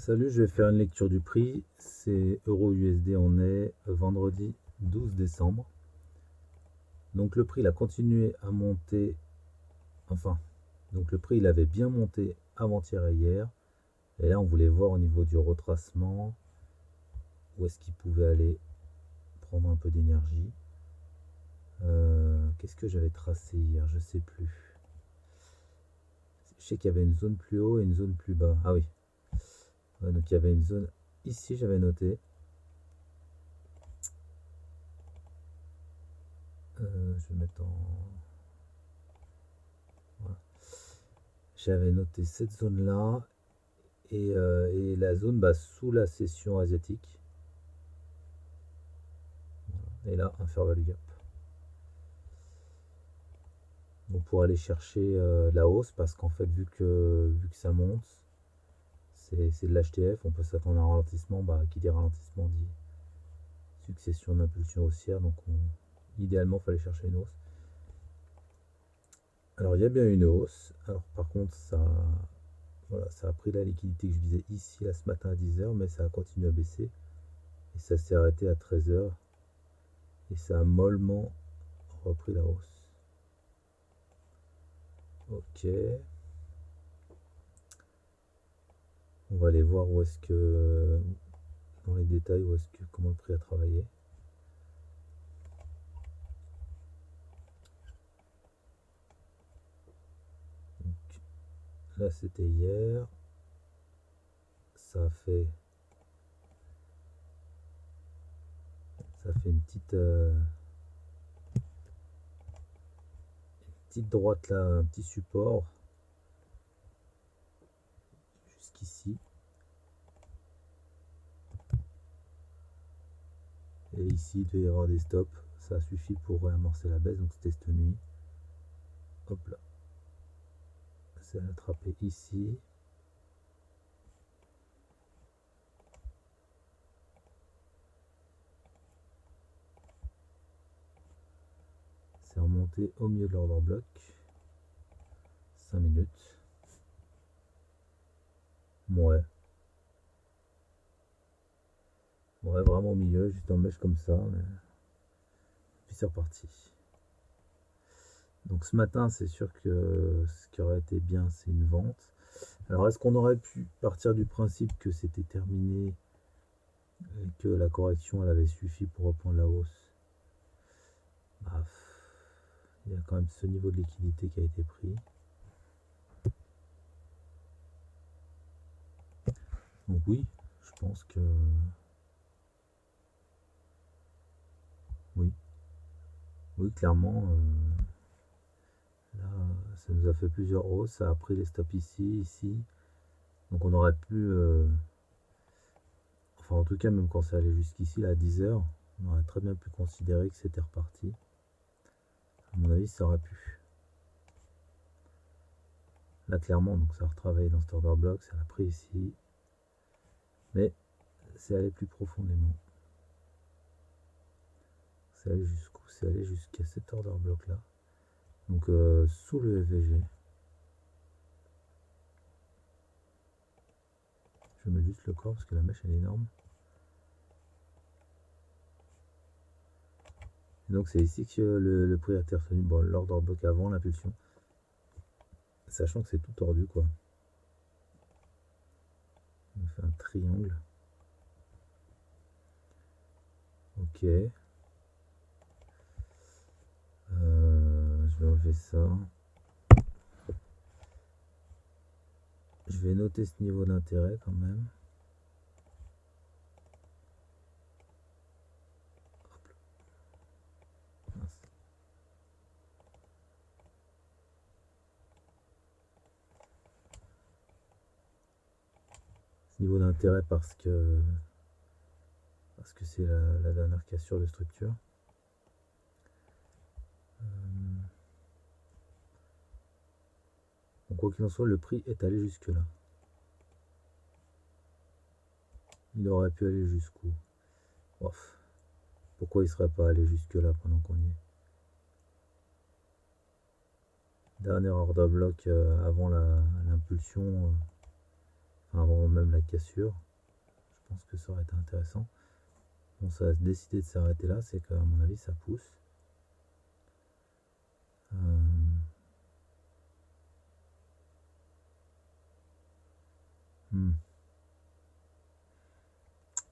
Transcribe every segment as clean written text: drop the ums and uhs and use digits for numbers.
Salut, je vais faire une lecture du prix. C'est Euro-USD, on est vendredi 12 décembre. Donc le prix il a continué à monter. Enfin, donc le prix il avait bien monté avant-hier et hier. Et là on voulait voir au niveau du retracement où est-ce qu'il pouvait aller prendre un peu d'énergie. Qu'est-ce que j'avais tracé hier? Je sais plus. Je sais qu'il y avait une zone plus haut et une zone plus bas. Ah oui. Ouais, donc il y avait une zone ici, j'avais noté. Je vais mettre en... Voilà. J'avais noté cette zone-là et la zone sous la session asiatique. Voilà. Et là, un fair value gap. Donc pour aller chercher la hausse, parce qu'en fait, vu que ça monte, c'est de l'HTF, on peut s'attendre à un ralentissement. Qui dit ralentissement dit succession d'impulsions haussières. Donc idéalement, il fallait chercher une hausse. Alors il y a bien une hausse. Alors par contre, voilà, ça a pris la liquidité que je visais ici là, ce matin à 10h, mais ça a continué à baisser. Et ça s'est arrêté à 13h. Et ça a mollement repris la hausse. Ok. On va aller voir où est-ce que, dans les détails, comment le prix a travaillé. Donc, là, c'était hier. Ça a fait une petite droite là, un petit support jusqu'ici. Et ici, il devait y avoir des stops. Ça suffit pour réamorcer la baisse. Donc, c'était cette nuit. Hop là. C'est attrapé ici. C'est remonté au milieu de l'order bloc. 5 minutes. Ouais. Ouais, vraiment au milieu, juste en mèche comme ça. Puis c'est reparti. Donc ce matin, c'est sûr que ce qui aurait été bien, c'est une vente. Alors est-ce qu'on aurait pu partir du principe que c'était terminé et que la correction elle avait suffi pour reprendre la hausse? Il y a quand même ce niveau de liquidité qui a été pris. Donc oui, je pense que oui. Oui, clairement, là, ça nous a fait plusieurs hausses. Ça a pris les stops ici, ici. Donc on aurait pu... enfin en tout cas, même quand ça allait jusqu'ici, là, à 10h, on aurait très bien pu considérer que c'était reparti. À mon avis, ça aurait pu. Là, clairement, donc ça a retravaillé dans cet order block, ça l'a pris ici. Mais c'est allé plus profondément. C'est allé jusqu'où? C'est allé jusqu'à cet order block là. Donc sous le FVG. Je mets juste le corps parce que la mèche elle est énorme. Et donc c'est ici que le prix a été retenu. Bon, l'order block avant l'impulsion. Sachant que c'est tout tordu quoi. On fait un triangle. Ok. Je vais enlever ça. Je vais noter ce niveau d'intérêt quand même. Ce niveau d'intérêt parce que c'est la dernière cassure de structure. Donc quoi qu'il en soit, le prix est allé jusque là. Il aurait pu aller jusqu'où? Ouf. Pourquoi il serait pas allé jusque là pendant qu'on y est? Dernier order block avant l'impulsion. avant même la cassure. Je pense que ça aurait été intéressant. Bon, ça a décidé de s'arrêter là, c'est qu'à mon avis ça pousse.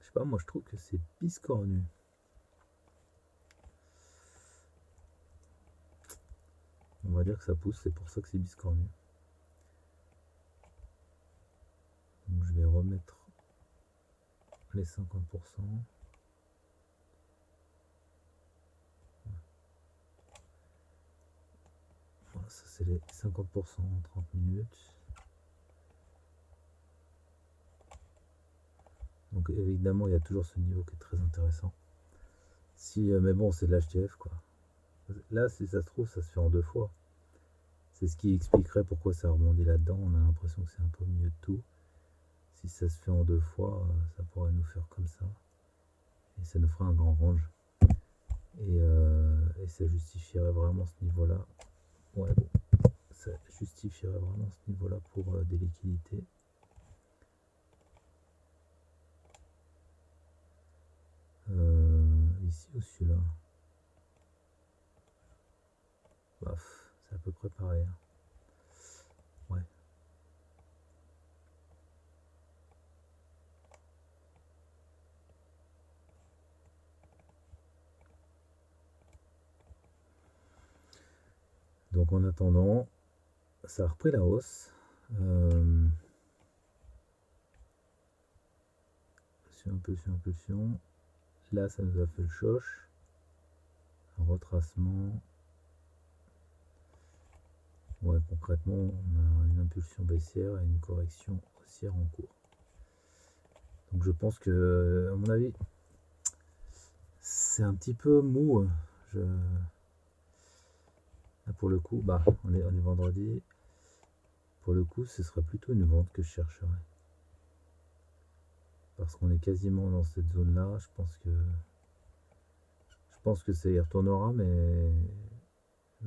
Je sais pas, moi je trouve que c'est biscornu. On va dire que ça pousse, c'est pour ça que c'est biscornu. Donc je vais remettre les 50%. Voilà, ça c'est les 50% en 30 minutes. Donc évidemment il y a toujours ce niveau qui est très intéressant. Mais bon, c'est de l'HTF quoi. Là, si ça se trouve, ça se fait en 2 fois. C'est ce qui expliquerait pourquoi ça rebondit là-dedans. On a l'impression que c'est un peu mieux de tout. Si ça se fait en 2 fois, ça pourrait nous faire comme ça. Et ça nous ferait un grand range. Et ça justifierait vraiment ce niveau-là. Ouais, bon. Ça justifierait vraiment ce niveau-là pour des liquidités. Ici ou celui-là? Baf, c'est à peu près pareil. Ouais. Donc en attendant, ça a repris la hausse. Impulsion. Là, ça nous a fait le choche. Un retracement. Ouais, concrètement, on a une impulsion baissière et une correction haussière en cours. Donc je pense que, à mon avis, c'est un petit peu mou. Là, pour le coup, on est vendredi. Pour le coup, ce serait plutôt une vente que je chercherais. Parce qu'on est quasiment dans cette zone-là. Je pense que ça y retournera, mais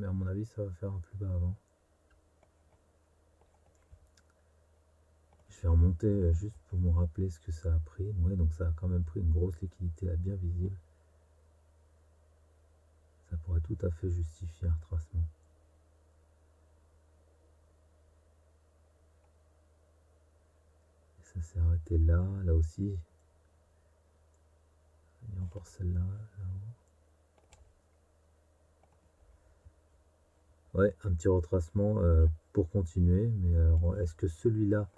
à mon avis, ça va faire un plus bas avant. Je vais remonter juste pour me rappeler ce que ça a pris. Ouais, donc ça a quand même pris une grosse liquidité là, bien visible. Ça pourrait tout à fait justifier un retracement. Et ça s'est arrêté là, là aussi. Il y a encore celle-là, là-haut. Ouais, un petit retracement pour continuer. Mais alors, est-ce que celui-là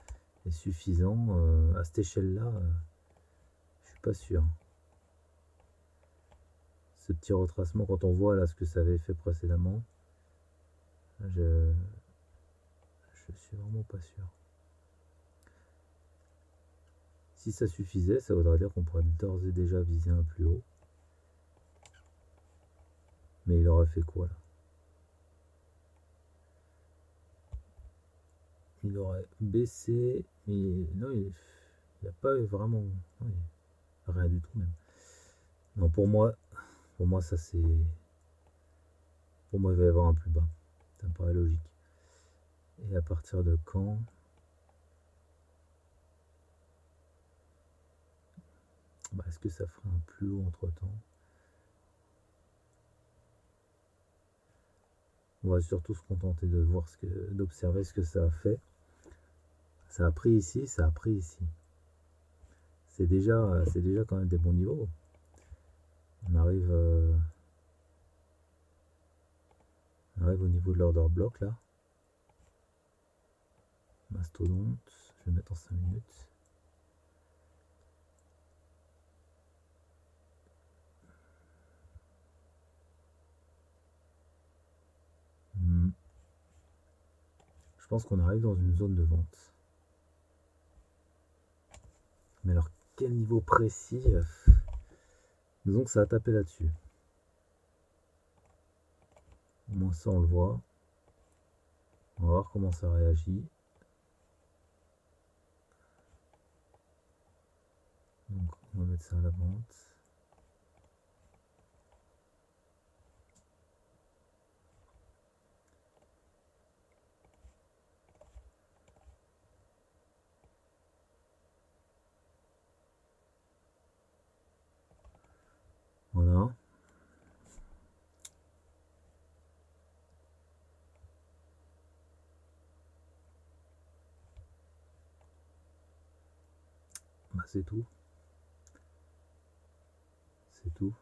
est suffisant à cette échelle-là? Je suis pas sûr. Ce petit retracement, quand on voit là ce que ça avait fait précédemment, je suis vraiment pas sûr. Si ça suffisait, ça voudrait dire qu'on pourrait d'ores et déjà viser un plus haut. Mais il aurait fait quoi là? Il aurait baissé, mais non, il n'y a pas vraiment rien du tout même. Non, pour moi ça c'est... Pour moi il va y avoir un plus bas. Ça me paraît logique. Et à partir de quand? Est-ce que ça ferait un plus haut entre temps? On va surtout se contenter de voir d'observer ce que ça a fait. Ça a pris ici, ça a pris ici. C'est déjà quand même des bons niveaux. On arrive au niveau de l'order block là. Mastodonte, je vais mettre en 5 minutes. Je pense qu'on arrive dans une zone de vente. Mais alors, quel niveau précis? Disons que ça a tapé là-dessus. Au moins ça, on le voit. On va voir comment ça réagit. Donc, on va mettre ça à la vente. c'est tout. C'est tout.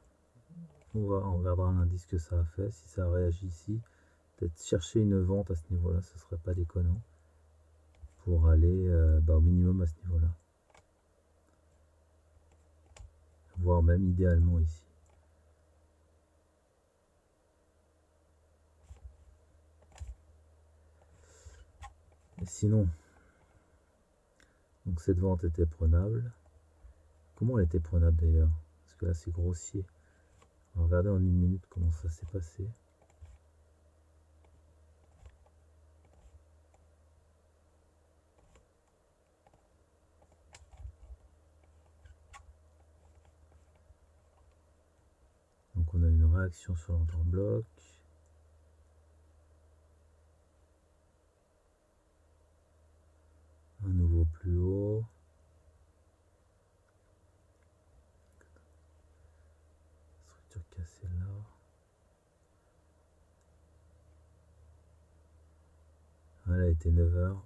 On regardera l'indice que ça a fait. Si ça réagit ici, peut-être chercher une vente à ce niveau-là, ce serait pas déconnant. Pour aller au minimum à ce niveau-là. Voire même idéalement ici. Et sinon, donc cette vente était prenable. Comment elle était prenable d'ailleurs? Parce que là c'est grossier. On va regarder en une minute comment ça s'est passé. Donc on a une réaction sur l'order bloc. Un nouveau plus haut. Structure cassée là. Elle a été 9 h.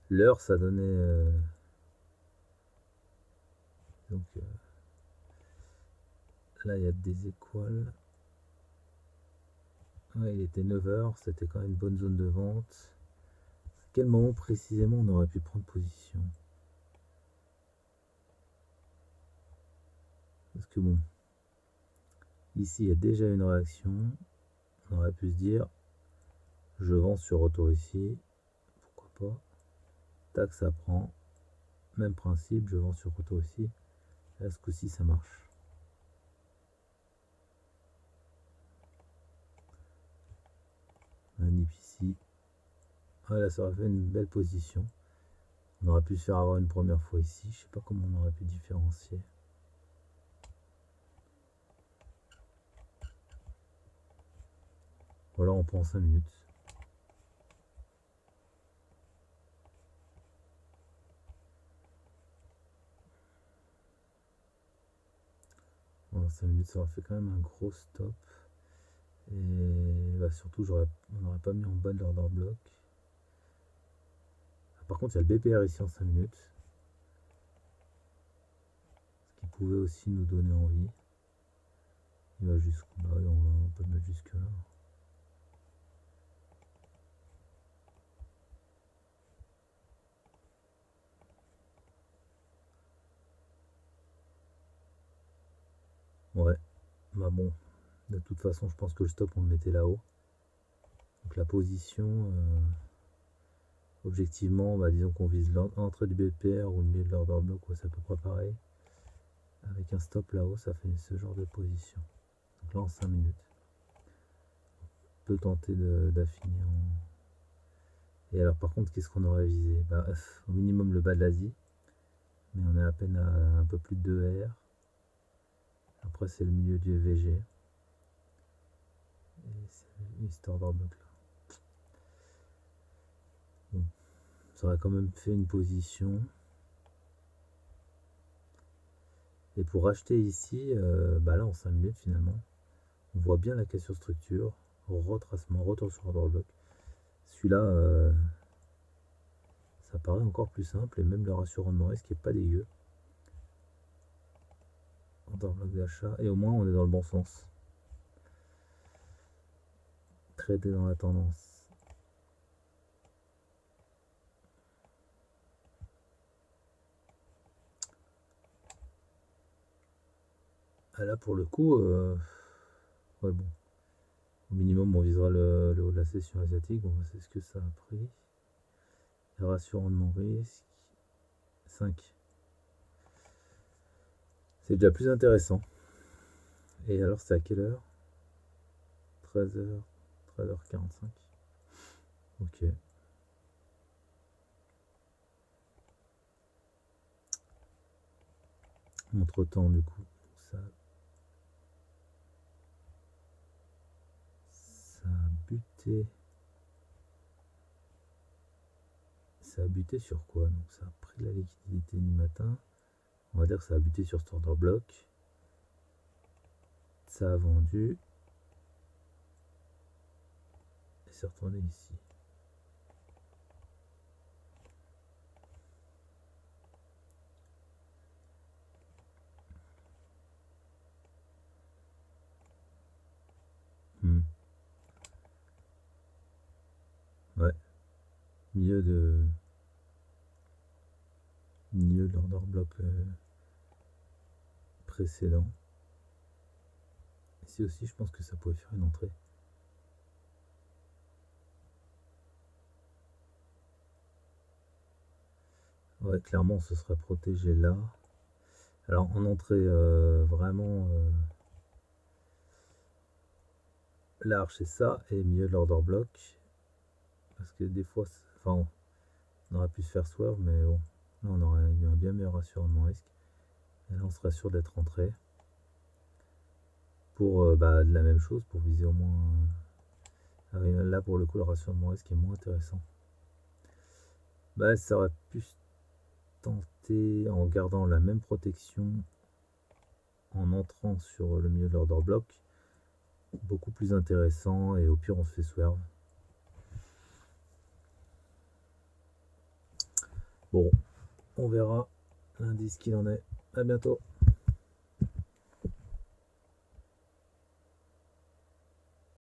L'heure ça donnait... donc là il y a des étoiles. Ouais, il était 9 h, c'était quand même une bonne zone de vente. À quel moment précisément on aurait pu prendre position? Parce que bon, ici il y a déjà une réaction. On aurait pu se dire, je vends sur retour ici, pourquoi pas. Tac, ça prend. Même principe, je vends sur retour ici. Là, ce coup-ci, ça marche. Manip ici. Voilà, ça aurait fait une belle position. On aurait pu se faire avoir une première fois ici. Je sais pas comment on aurait pu différencier. Voilà, on prend 5 minutes. Voilà, 5 minutes, ça aurait fait quand même un gros stop. Et surtout, on n'aurait pas mis en bas de l'order bloc. Par contre, il y a le BPR ici en 5 minutes. Ce qui pouvait aussi nous donner envie. Il va jusqu'au bas, on peut le mettre jusque là. Ouais, bah bon, de toute façon, je pense que le stop, on le mettait là-haut. Donc la position, objectivement, disons qu'on vise l'entrée du BPR ou le milieu de l'order bloc, c'est à peu près pareil. Avec un stop là-haut, ça fait ce genre de position. Donc là, en 5 minutes. On peut tenter d'affiner. Et alors, par contre, qu'est-ce qu'on aurait visé? Au minimum le bas de l'Asie. Mais on est à peine à un peu plus de 2 R. Après, c'est le milieu du EVG. Et c'est cet order bloc là. Bon. Ça aurait quand même fait une position. Et pour acheter ici, là en 5 minutes finalement, on voit bien la cassure structure, retracement, retour sur order bloc. Celui-là, ça paraît encore plus simple et même le ratio rendement-risque n'est pas dégueu. Order bloc d'achat et au moins on est dans le bon sens. Trader dans la tendance. Là pour le coup, ouais bon. Au minimum on visera le haut de la session asiatique, on va voir ce que ça a pris. Le ratio rendement-risque 5. C'est déjà plus intéressant. Et alors c'est à quelle heure? 13h, 13h45. Ok. Entre temps du coup, ça a buté. Ça a buté sur quoi? Donc ça a pris la liquidité du matin. On va dire que ça a buté sur cet order bloc. Ça a vendu. Et c'est retourné ici. milieu de l'order block précédent. Ici aussi, je pense que ça pouvait faire une entrée. Ouais, clairement, on se serait protégé là. Alors, en entrée vraiment large, c'est ça, et milieu de l'order block. Parce que des fois, enfin, on aurait pu se faire swerve, mais bon, là, on aurait eu un bien meilleur assurannement risque. Et là, on serait sûr d'être rentré. Pour de la même chose, pour viser au moins. Là, pour le coup, le rationnement risque est moins intéressant. Bah, ça aurait pu se tenter en gardant la même protection en entrant sur le milieu de l'order block. Beaucoup plus intéressant, et au pire, on se fait swerve. Bon, on verra lundi ce qu'il en est. À bientôt.